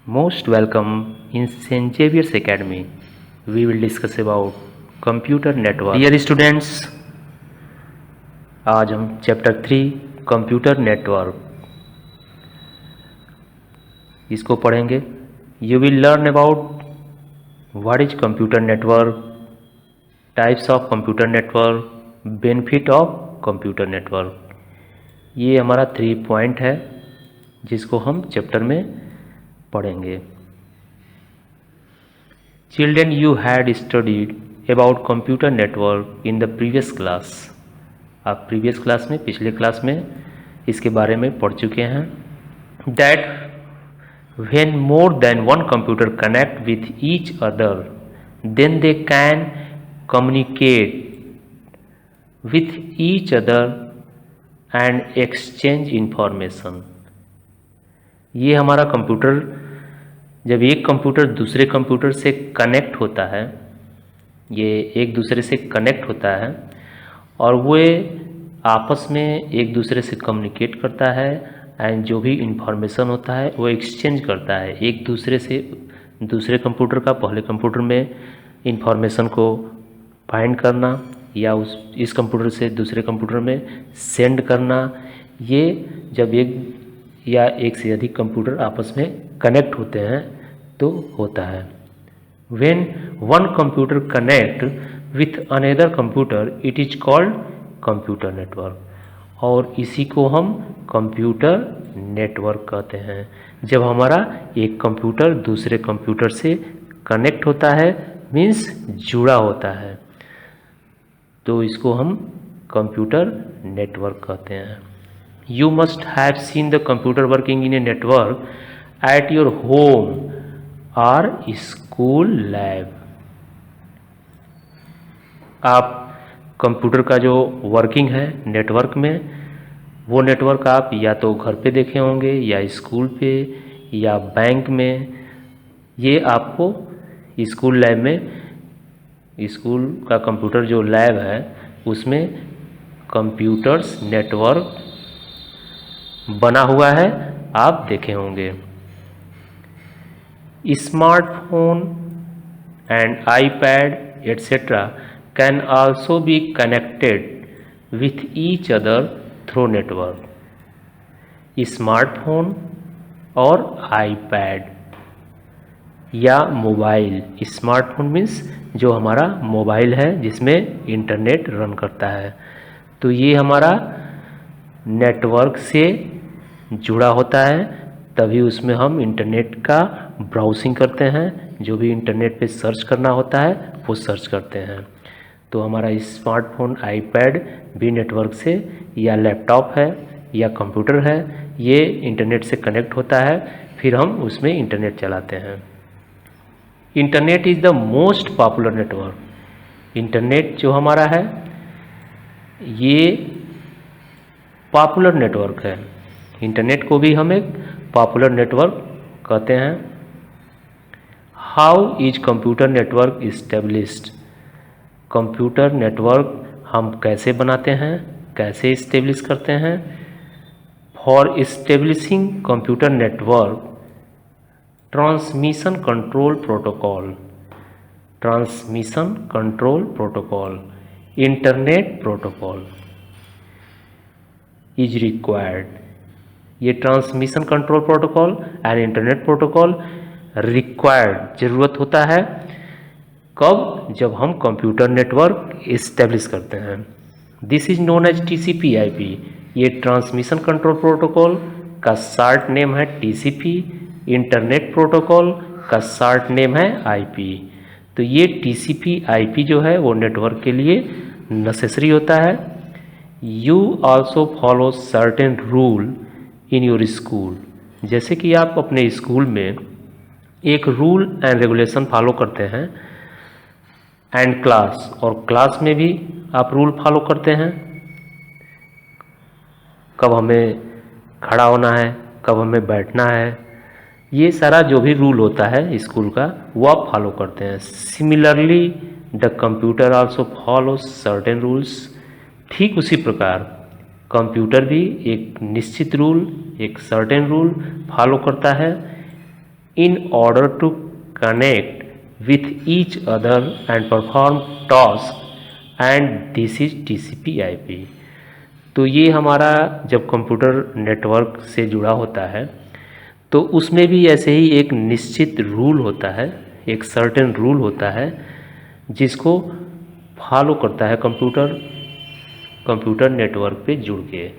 Most welcome in St. Xavier's Academy. We will discuss about computer network. Dear students, आज हम chapter 3 computer network इसको पढ़ेंगे. You will learn about what is computer network, types of computer network, benefit of computer network. ये हमारा 3 point है जिसको हम chapter में पढ़ेंगे. Children, you had studied about computer network in the previous class. आप प्रीवियस क्लास में, पिछले क्लास में इसके बारे में पढ़ चुके हैं. That when more than one computer connect with each other, then they can communicate with each other and exchange information. ये हमारा कंप्यूटर, जब एक कंप्यूटर दूसरे कंप्यूटर से कनेक्ट होता है, ये एक दूसरे से कनेक्ट होता है और वो आपस में एक दूसरे से कम्युनिकेट करता है एंड जो भी इंफॉर्मेशन होता है वो एक्सचेंज करता है एक दूसरे से. दूसरे कंप्यूटर का पहले कंप्यूटर में इंफॉर्मेशन को फाइंड करना या इस कंप्यूटर से दूसरे कंप्यूटर में सेंड करना, ये जब एक या एक से अधिक कंप्यूटर आपस में कनेक्ट होते हैं तो होता है. When one computer connect with another computer, it is called computer network. और इसी को हम कंप्यूटर नेटवर्क कहते हैं. जब हमारा एक कंप्यूटर दूसरे कंप्यूटर से कनेक्ट होता है, मीन्स जुड़ा होता है, तो इसको हम कंप्यूटर नेटवर्क कहते हैं. You must have seen the computer working in a network at your home or school lab. आप कंप्यूटर का जो वर्किंग है नेटवर्क में, वो नेटवर्क आप या तो घर पे देखे होंगे या स्कूल पे या बैंक में. ये आपको स्कूल लैब में, स्कूल का कंप्यूटर जो लैब है उसमें कंप्यूटर्स नेटवर्क बना हुआ है, आप देखे होंगे. Smartphone and iPad etcetera can also be connected with each other through network. Smartphone और आईपैड या मोबाइल, स्मार्टफोन मीन्स जो हमारा मोबाइल है जिसमें इंटरनेट रन करता है, तो ये हमारा नेटवर्क से जुड़ा होता है, तभी उसमें हम इंटरनेट का ब्राउजिंग करते हैं. जो भी इंटरनेट पे सर्च करना होता है वो सर्च करते हैं. तो हमारा स्मार्टफोन, आईपैड भी नेटवर्क से, या लैपटॉप है या कंप्यूटर है, ये इंटरनेट से कनेक्ट होता है, फिर हम उसमें इंटरनेट चलाते हैं. Internet is the most popular network. Internet जो हमारा है ये पॉपुलर नेटवर्क है. इंटरनेट को भी हम एक पॉपुलर नेटवर्क कहते हैं. How is computer network established. Computer network हम कैसे बनाते हैं, कैसे इस्टेब्लिश करते हैं. For establishing computer network, transmission control protocol, transmission control protocol, internet protocol is required. ये transmission control protocol and internet protocol required, ज़रूरत होता है. कब? जब हम कंप्यूटर नेटवर्क इस्टेब्लिश करते हैं. This is known as TCP/IP. ये ट्रांसमिशन कंट्रोल प्रोटोकॉल का शॉर्ट नेम है TCP. इंटरनेट प्रोटोकॉल का शॉर्ट नेम है IP. तो ये TCP/IP जो है वो नेटवर्क के लिए नेसेसरी होता है. You also follow certain rule in your school. जैसे कि आप अपने स्कूल में एक रूल एंड रेगुलेशन फॉलो करते हैं, एंड क्लास, और क्लास में भी आप रूल फॉलो करते हैं. कब हमें खड़ा होना है, कब हमें बैठना है, ये सारा जो भी रूल होता है स्कूल का वो आप फॉलो करते हैं. Similarly the computer also follow certain rules. ठीक उसी प्रकार कंप्यूटर भी एक निश्चित रूल, एक सर्टेन रूल फॉलो करता है. in order to connect with each other and perform tasks, and this is TCP/IP। तो ये हमारा जब कंप्यूटर नेटवर्क से जुड़ा होता है तो उसमें भी ऐसे ही एक निश्चित रूल होता है, एक सर्टेन रूल होता है जिसको फॉलो करता है कंप्यूटर नेटवर्क पे जुड़ के।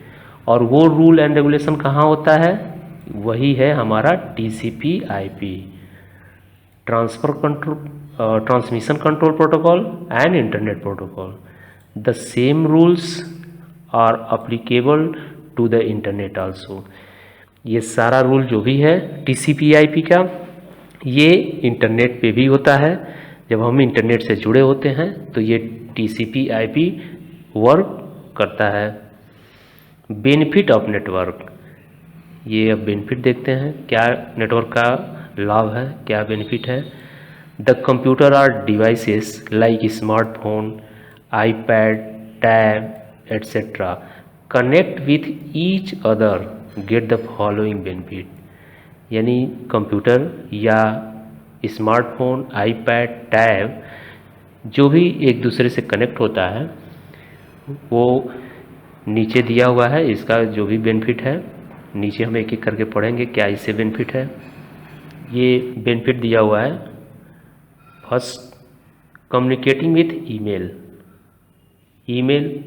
और वो रूल एंड रेगुलेशन कहाँ होता है? वही है हमारा TCP/IP, transmission control protocol and internet protocol. The same rules are applicable to the internet also. ये सारा रूल जो भी है TCP/IP का, ये इंटरनेट पे भी होता है। जब हम इंटरनेट से जुड़े होते हैं तो ये TCP/IP वर्क करता है। बेनिफिट ऑफ नेटवर्क, ये अब बेनिफिट देखते हैं, क्या नेटवर्क का लाभ है, क्या बेनिफिट है। The computer or devices like smartphone, iPad, tab etcetera connect with each other get the following benefit. यानी कंप्यूटर या स्मार्टफोन, iPad, टैब जो भी एक दूसरे से कनेक्ट होता है वो नीचे दिया हुआ है। इसका जो भी बेनिफिट है नीचे हम एक एक करके पढ़ेंगे क्या इससे बेनिफिट है। ये बेनिफिट दिया हुआ है। फर्स्ट, कम्युनिकेटिंग विथ ईमेल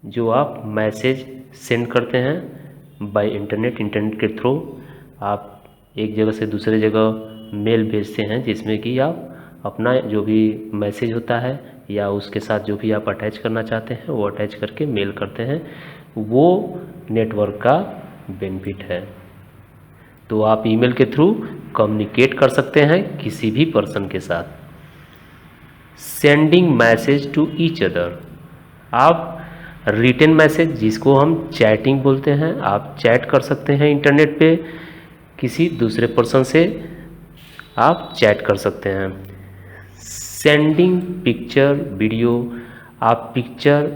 जो आप मैसेज सेंड करते हैं बाय इंटरनेट के थ्रू आप एक जगह से दूसरे जगह मेल भेजते हैं जिसमें कि आप अपना जो भी मैसेज होता है या उसके साथ जो भी आप अटैच करना चाहते हैं वो अटैच करके मेल करते हैं, वो नेटवर्क का बेनिफिट है। तो आप ईमेल के थ्रू कम्युनिकेट कर सकते हैं किसी भी पर्सन के साथ। Sending message to each other, आप रिटन मैसेज जिसको हम चैटिंग बोलते हैं, आप चैट कर सकते हैं इंटरनेट पे, किसी दूसरे पर्सन से आप चैट कर सकते हैं। सेंडिंग पिक्चर वीडियो, आप पिक्चर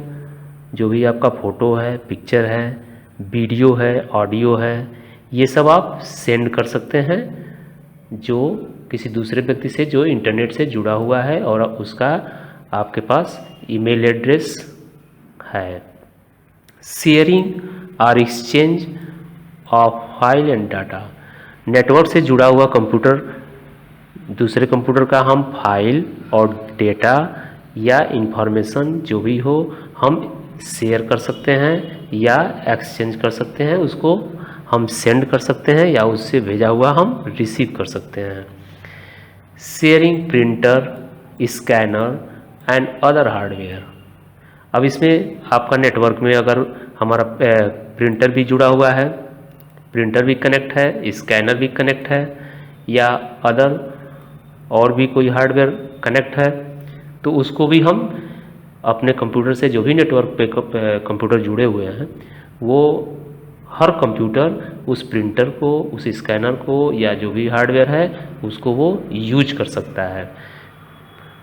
जो भी आपका फ़ोटो है, पिक्चर है, वीडियो है, ऑडियो है, ये सब आप सेंड कर सकते हैं जो किसी दूसरे व्यक्ति से जो इंटरनेट से जुड़ा हुआ है और उसका आपके पास ईमेल एड्रेस है। शेयरिंग और exchange of file and data, network से जुड़ा हुआ कंप्यूटर दूसरे कंप्यूटर का हम फाइल और डेटा या इंफॉर्मेशन जो भी हो हम शेयर कर सकते हैं या एक्सचेंज कर सकते हैं, उसको हम सेंड कर सकते हैं या उससे भेजा हुआ हम रिसीव कर सकते हैं। Sharing printer, scanner and other hardware, अब इसमें आपका नेटवर्क में अगर हमारा प्रिंटर भी जुड़ा हुआ है, प्रिंटर भी कनेक्ट है, स्कैनर भी कनेक्ट है या अदर और भी कोई हार्डवेयर कनेक्ट है, तो उसको भी हम अपने कंप्यूटर से जो भी नेटवर्क पे कंप्यूटर जुड़े हुए हैं वो हर कंप्यूटर उस प्रिंटर को, उस स्कैनर को या जो भी हार्डवेयर है उसको वो यूज कर सकता है।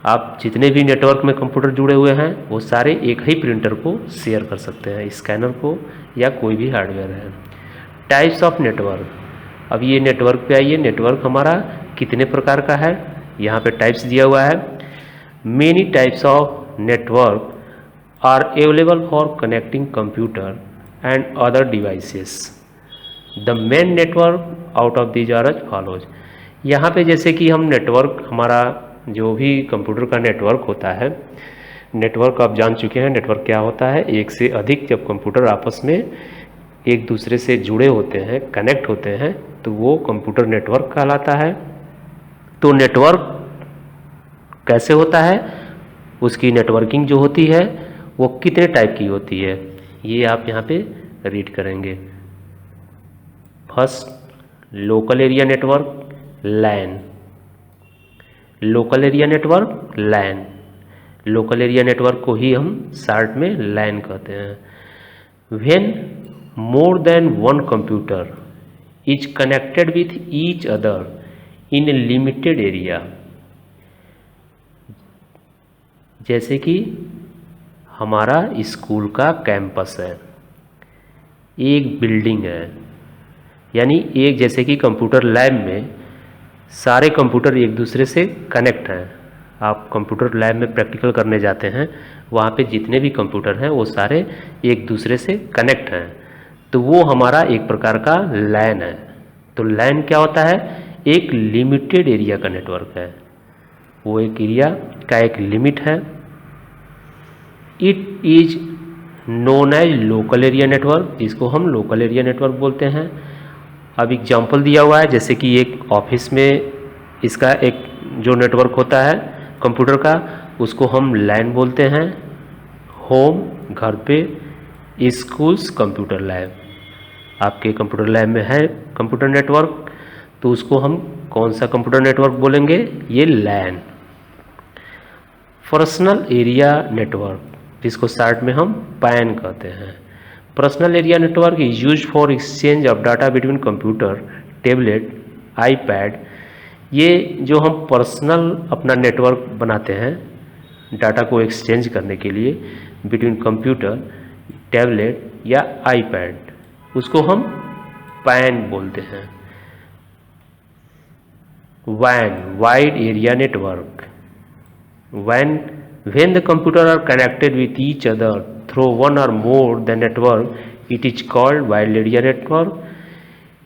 आप जितने भी नेटवर्क में कंप्यूटर जुड़े हुए हैं वो सारे एक ही प्रिंटर को शेयर कर सकते हैं, स्कैनर को या कोई भी हार्डवेयर है। टाइप्स ऑफ नेटवर्क, अब ये नेटवर्क पे आइए, नेटवर्क हमारा कितने प्रकार का है, यहाँ पे टाइप्स दिया हुआ है। Many types of network are available for connecting computer and other devices. The main network out of these are as follows. यहाँ पे जैसे कि हम नेटवर्क, हमारा जो भी कंप्यूटर का नेटवर्क होता है, नेटवर्क आप जान चुके हैं नेटवर्क क्या होता है। एक से अधिक जब कंप्यूटर आपस में एक दूसरे से जुड़े होते हैं, कनेक्ट होते हैं, तो वो कंप्यूटर नेटवर्क कहलाता है। तो नेटवर्क कैसे होता है, उसकी नेटवर्किंग जो होती है वो कितने टाइप की होती है, ये आप यहाँ पे रीड करेंगे। फर्स्ट, लोकल एरिया नेटवर्क, लैन। लोकल एरिया नेटवर्क, लैन। लोकल एरिया नेटवर्क को ही हम शॉर्ट में लैन कहते हैं। When more than one computer is connected with each other in A limited area, जैसे कि हमारा स्कूल का कैंपस है, एक बिल्डिंग है, यानी एक जैसे कि कंप्यूटर लैब में सारे कंप्यूटर एक दूसरे से कनेक्ट हैं। आप कंप्यूटर लैब में प्रैक्टिकल करने जाते हैं, वहाँ पे जितने भी कंप्यूटर हैं वो सारे एक दूसरे से कनेक्ट हैं, तो वो हमारा एक प्रकार का लैन है। तो लैन क्या होता है? एक लिमिटेड एरिया का नेटवर्क है, वो एक एरिया का एक लिमिट है। It is known as local area network, जिसको हम लोकल एरिया नेटवर्क बोलते हैं। अब एग्जाम्पल दिया हुआ है, जैसे कि एक ऑफिस में इसका एक जो नेटवर्क होता है कंप्यूटर का, उसको हम लैन बोलते हैं। होम घर पे, स्कूल्स कंप्यूटर लैब, आपके कंप्यूटर लैब में है कंप्यूटर नेटवर्क, तो उसको हम कौन सा कंप्यूटर नेटवर्क बोलेंगे? ये लैन। पर्सनल एरिया नेटवर्क, जिसको शॉर्ट में हम पैन कहते हैं। Personal area network is use for exchange of data between computer, tablet, iPad. ये जो हम पर्सनल अपना नेटवर्क बनाते हैं डाटा को एक्सचेंज करने के लिए बिटवीन कंप्यूटर, टैबलेट या आईपैड, उसको हम पैन बोलते हैं। वैन, wide area network. when the computer are connected with each other through one or more the network, it is called wide area network।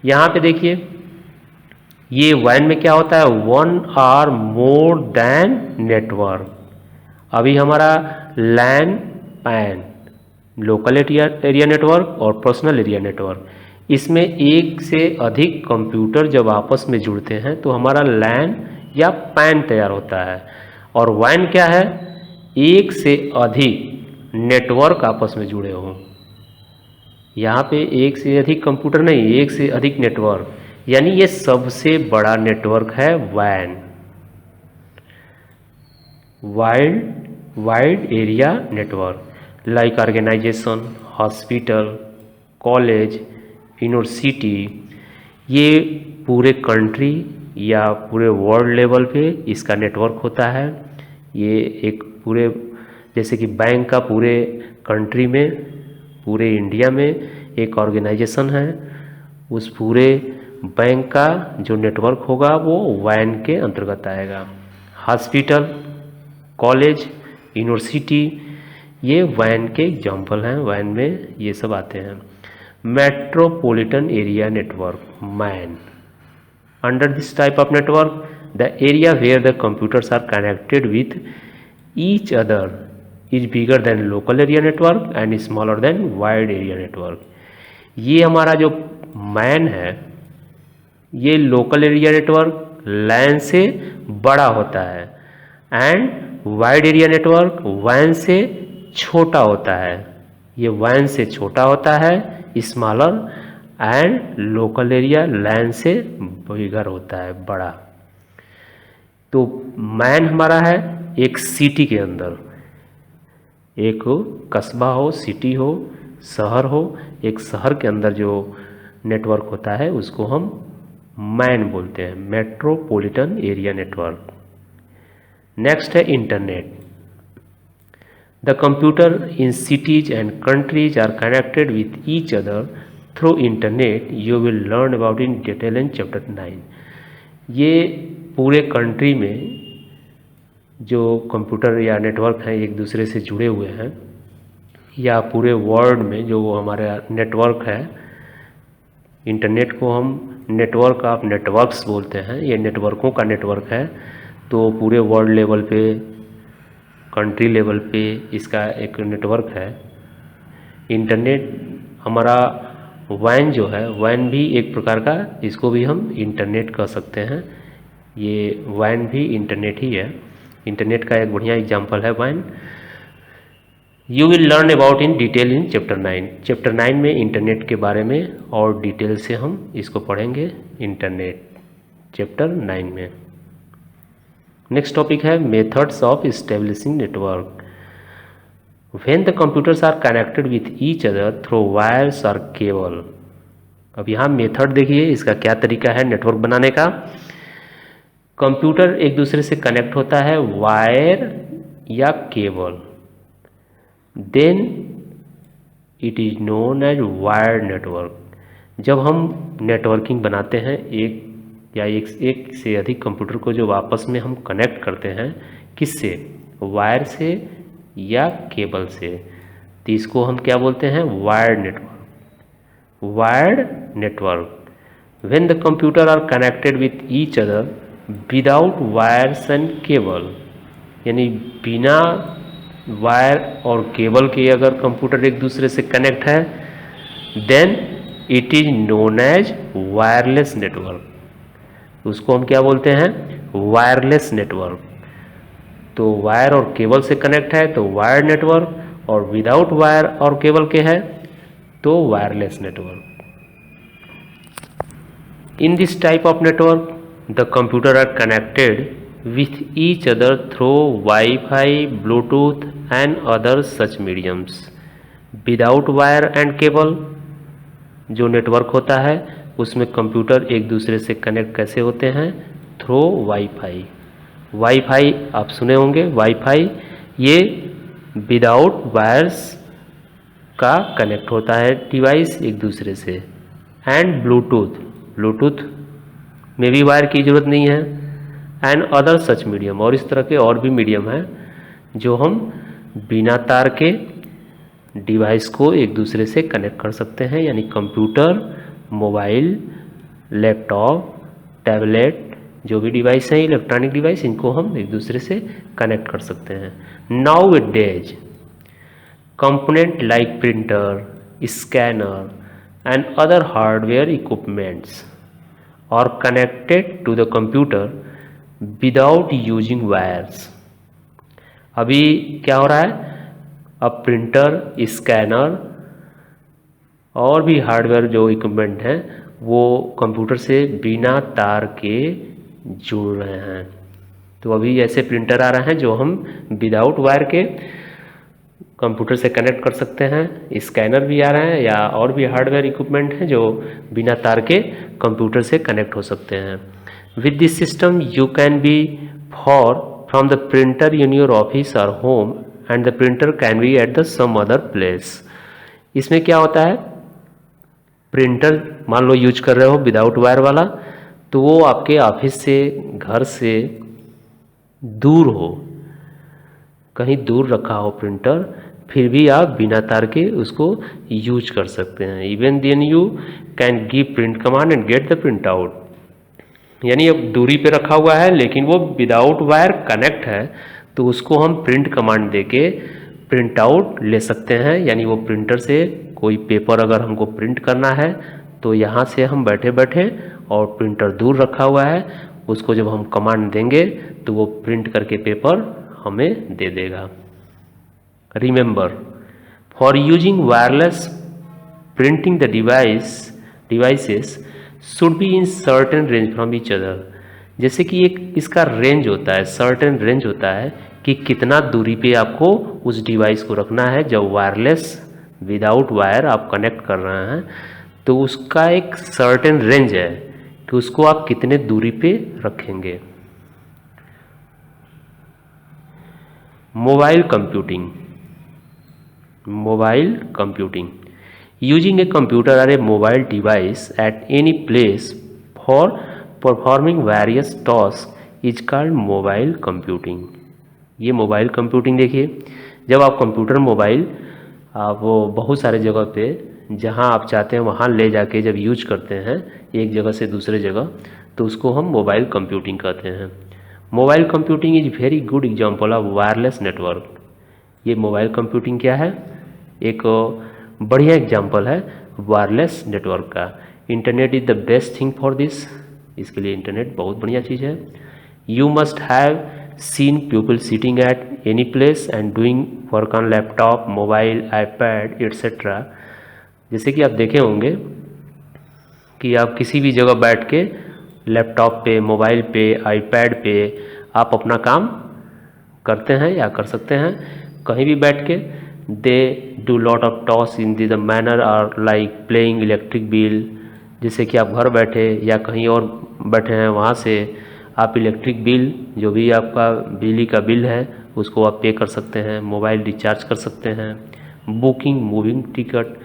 यहाँ पे देखिए ये WAN में क्या होता है? One or more than network. अभी हमारा LAN, PAN, local area network और पर्सनल एरिया नेटवर्क, इसमें एक से अधिक कंप्यूटर जब आपस में जुड़ते हैं तो हमारा लैन या पैन तैयार होता है। और वैन क्या है? एक से अधिक नेटवर्क आपस में जुड़े हों। यहाँ पे एक से अधिक कंप्यूटर नहीं, एक से अधिक नेटवर्क, यानी ये सबसे बड़ा नेटवर्क है वैन, wide area network. Like organisation, hospital, college, university, ये पूरे कंट्री या पूरे वर्ल्ड लेवल पे इसका नेटवर्क होता है। ये एक पूरे, जैसे कि बैंक का पूरे कंट्री में, पूरे इंडिया में एक ऑर्गेनाइजेशन है, उस पूरे बैंक का जो नेटवर्क होगा वो वैन के अंतर्गत आएगा। हॉस्पिटल, कॉलेज, यूनिवर्सिटी, ये वैन के एग्जाम्पल हैं, वैन में ये सब आते हैं। Metropolitan area network, man. Under this type of network, the area where the computers are connected with each other is bigger than local area network and smaller than wide area network। ये हमारा जो man है, ये local area network लैन से बड़ा होता है, and wide area network वैन से छोटा होता है। ये वैन से छोटा होता है, स्मॉलर, एंड लोकल एरिया लैन से बिगर होता है, बड़ा। तो मैन हमारा है एक सिटी के अंदर, एक कस्बा हो, सिटी हो, शहर हो, एक शहर के अंदर जो नेटवर्क होता है उसको हम मैन बोलते हैं, मेट्रोपॉलिटन एरिया नेटवर्क। नेक्स्ट है internet. The computer in cities and countries are connected with each other through internet, you will learn about in detail in chapter 9। ये पूरे कंट्री में जो कंप्यूटर या नेटवर्क हैं एक दूसरे से जुड़े हुए हैं, या पूरे वर्ल्ड में जो हमारा नेटवर्क है, इंटरनेट को हम नेटवर्क ऑफ नेटवर्क्स बोलते हैं, ये नेटवर्कों का नेटवर्क है। तो पूरे वर्ल्ड लेवल पे, कंट्री लेवल पे इसका एक नेटवर्क है। इंटरनेट हमारा वैन जो है, वैन भी एक प्रकार का, इसको भी हम इंटरनेट कह सकते हैं। ये वैन भी इंटरनेट ही है, इंटरनेट का एक बढ़िया एग्जांपल है वैन। You will learn about in detail in chapter 9। Chapter 9 में इंटरनेट के बारे में और डिटेल से हम इसको पढ़ेंगे, इंटरनेट चैप्टर 9 में। नेक्स्ट टॉपिक है methods of establishing network. When the computers are connected with each other through wires or cable। अब यहाँ मेथड देखिए, इसका क्या तरीका है नेटवर्क बनाने का। कंप्यूटर एक दूसरे से कनेक्ट होता है वायर या cable, then it is known as wired network. जब हम नेटवर्किंग बनाते हैं एक या एक से अधिक कंप्यूटर को जब आपस में हम कनेक्ट करते हैं, किससे, वायर से या केबल से, तो इसको हम क्या बोलते हैं, wired network. Wired network, when the computer are connected with each other without wires and cable, यानी बिना वायर और केबल के अगर कंप्यूटर एक दूसरे से कनेक्ट है, then it is known as wireless network. उसको हम क्या बोलते हैं, वायरलेस नेटवर्क। तो वायर और केबल से कनेक्ट है तो वायर्ड नेटवर्क, और विदाउट वायर और केबल के है तो wireless network. In this type of network the computer are connected with each other through Wi-Fi, Bluetooth and other such mediums. Without wire and cable, जो network होता है उसमें computer एक दूसरे से कनेक्ट कैसे होते हैं, थ्रू वाईफाई। वाईफाई आप सुने होंगे, वाईफाई ये विदाउट वायर्स का कनेक्ट होता है डिवाइस एक दूसरे से। एंड ब्लूटूथ, ब्लूटूथ में भी वायर की ज़रूरत नहीं है। एंड अदर सच मीडियम, और इस तरह के और भी मीडियम हैं जो हम बिना तार के डिवाइस को एक दूसरे से कनेक्ट कर सकते हैं, यानी कंप्यूटर, मोबाइल, लैपटॉप, टैबलेट, जो भी डिवाइस हैं इलेक्ट्रॉनिक डिवाइस, इनको हम एक दूसरे से कनेक्ट कर सकते हैं। Nowadays component like printer, scanner and other hardware equipments are connected to the computer without using wires. अभी क्या हो रहा है, अब प्रिंटर, स्कैनर और भी हार्डवेयर जो इक्विपमेंट हैं वो कंप्यूटर से बिना तार के जुड़ रहे हैं। तो अभी ऐसे प्रिंटर आ रहे हैं जो हम विदाउट वायर के कंप्यूटर से कनेक्ट कर सकते हैं। स्कैनर भी आ रहे हैं या और भी हार्डवेयर इक्विपमेंट हैं जो बिना तार के कंप्यूटर से कनेक्ट हो सकते हैं। With this system, you can be far from the printer in your office or home, and the printer can be at the some other place. इसमें क्या होता है, प्रिंटर मान लो यूज कर रहे हो विदाउट वायर वाला, तो वो आपके ऑफिस से, घर से दूर हो, कहीं दूर रखा हो प्रिंटर, फिर भी आप बिना तार के उसको यूज कर सकते हैं। Even then you can give print command and get the print out, यानी अब दूरी पे रखा हुआ है लेकिन वो विदाउट वायर कनेक्ट है, तो उसको हम प्रिंट कमांड देके प्रिंट आउट ले सकते हैं। यानी वो प्रिंटर से कोई पेपर अगर हमको प्रिंट करना है तो यहाँ से हम बैठे बैठे, और प्रिंटर दूर रखा हुआ है, उसको जब हम कमांड देंगे तो वो प्रिंट करके पेपर हमें दे देगा। Remember, for using wireless printing the devices should be in certain range from each other. जैसे कि एक इसका रेंज होता है, सर्टेन रेंज होता है कि कितना दूरी पे आपको उस डिवाइस को रखना है। जब वायरलेस विदाउट वायर आप कनेक्ट कर रहे हैं तो उसका एक सर्टेन रेंज है कि उसको आप कितने दूरी पे रखेंगे। Mobile computing, mobile computing, using a computer or a mobile device at any place for performing various tasks is called mobile computing। ये मोबाइल कंप्यूटिंग देखिए, जब आप कंप्यूटर, मोबाइल आप वो बहुत सारे जगह पे जहाँ आप चाहते हैं वहाँ ले जाके जब यूज करते हैं एक जगह से दूसरे जगह, तो उसको हम मोबाइल कंप्यूटिंग कहते हैं। Mobile computing is very good example of wireless network. ये मोबाइल कंप्यूटिंग क्या है, एक बढ़िया एग्जाम्पल है वायरलेस नेटवर्क का। Internet is the best thing for this, इसके लिए इंटरनेट बहुत बढ़िया चीज़ है। You must have seen people sitting at any place and doing work on laptop, mobile, iPad etcetera. जैसे कि आप देखे होंगे कि आप किसी भी जगह बैठ के लैपटॉप पे, मोबाइल पे, आईपैड पे आप अपना काम करते हैं या कर सकते हैं कहीं भी बैठ के। They do lot of toss in the manner are like playing electric bill. जैसे कि आप घर बैठे या कहीं और बैठे हैं, वहाँ से आप इलेक्ट्रिक बिल, जो भी आपका बिजली का बिल है, उसको आप पे कर सकते हैं। मोबाइल रिचार्ज कर सकते हैं। बुकिंग मूविंग टिकट,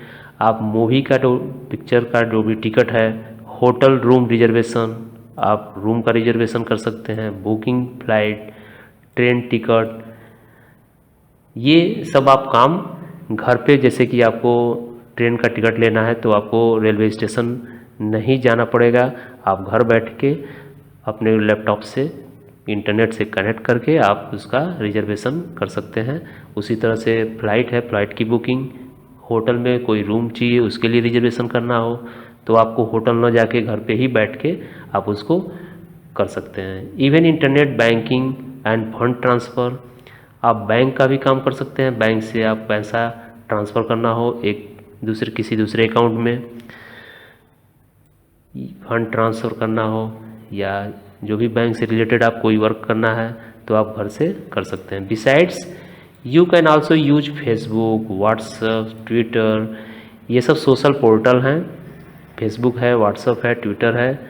आप मूवी का जो पिक्चर का जो भी टिकट है, होटल रूम रिजर्वेशन, आप रूम का रिजर्वेशन कर सकते हैं, बुकिंग फ्लाइट, ट्रेन टिकट, ये सब आप काम घर पे, जैसे कि आपको ट्रेन का टिकट लेना है तो आपको रेलवे स्टेशन नहीं जाना पड़ेगा, आप घर बैठ के अपने लैपटॉप से इंटरनेट से कनेक्ट करके आप उसका रिजर्वेशन कर सकते हैं। उसी तरह से फ़्लाइट है, फ़्लाइट की बुकिंग, होटल में कोई रूम चाहिए उसके लिए रिजर्वेशन करना हो तो आपको होटल ना जाके घर पे ही बैठ के आप उसको कर सकते हैं। Even internet banking end fund transfer, आप बैंक का भी काम कर सकते हैं। बैंक से आप पैसा ट्रांसफ़र करना हो किसी दूसरे अकाउंट में, फंड ट्रांसफ़र करना हो या जो भी बैंक से रिलेटेड आप कोई वर्क करना है तो आप घर से कर सकते हैं। Besides you can also use Facebook, WhatsApp, Twitter, ये सब सोशल पोर्टल हैं। फेसबुक है, व्हाट्सएप है, ट्विटर है,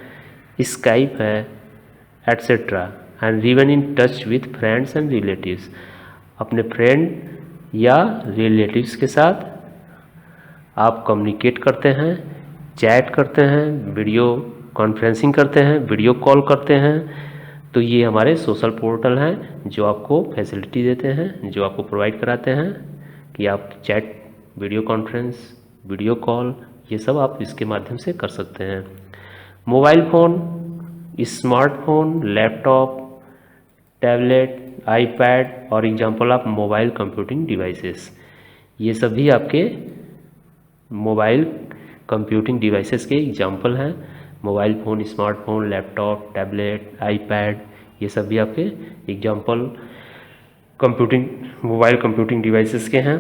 स्काइप है, etcetera, and remain in touch with friends and relatives. अपने फ्रेंड या रिलेटिव्स के साथ आप कम्युनिकेट करते हैं, चैट करते हैं, वीडियो कॉन्फ्रेंसिंग करते हैं, वीडियो कॉल करते हैं। तो ये हमारे सोशल पोर्टल हैं जो आपको फैसिलिटी देते हैं, जो आपको प्रोवाइड कराते हैं कि आप chat, video conference, video call, ये सब आप इसके माध्यम से कर सकते हैं। Mobile phone, smartphone, laptop, tablet, iPad और example of mobile computing devices, ये सभी आपके मोबाइल कंप्यूटिंग डिवाइसेस के एग्जाम्पल हैं। Mobile phone, smartphone, laptop, tablet, iPad, ये सभी आपके एग्जाम्पल मोबाइल कंप्यूटिंग डिवाइसेस के हैं।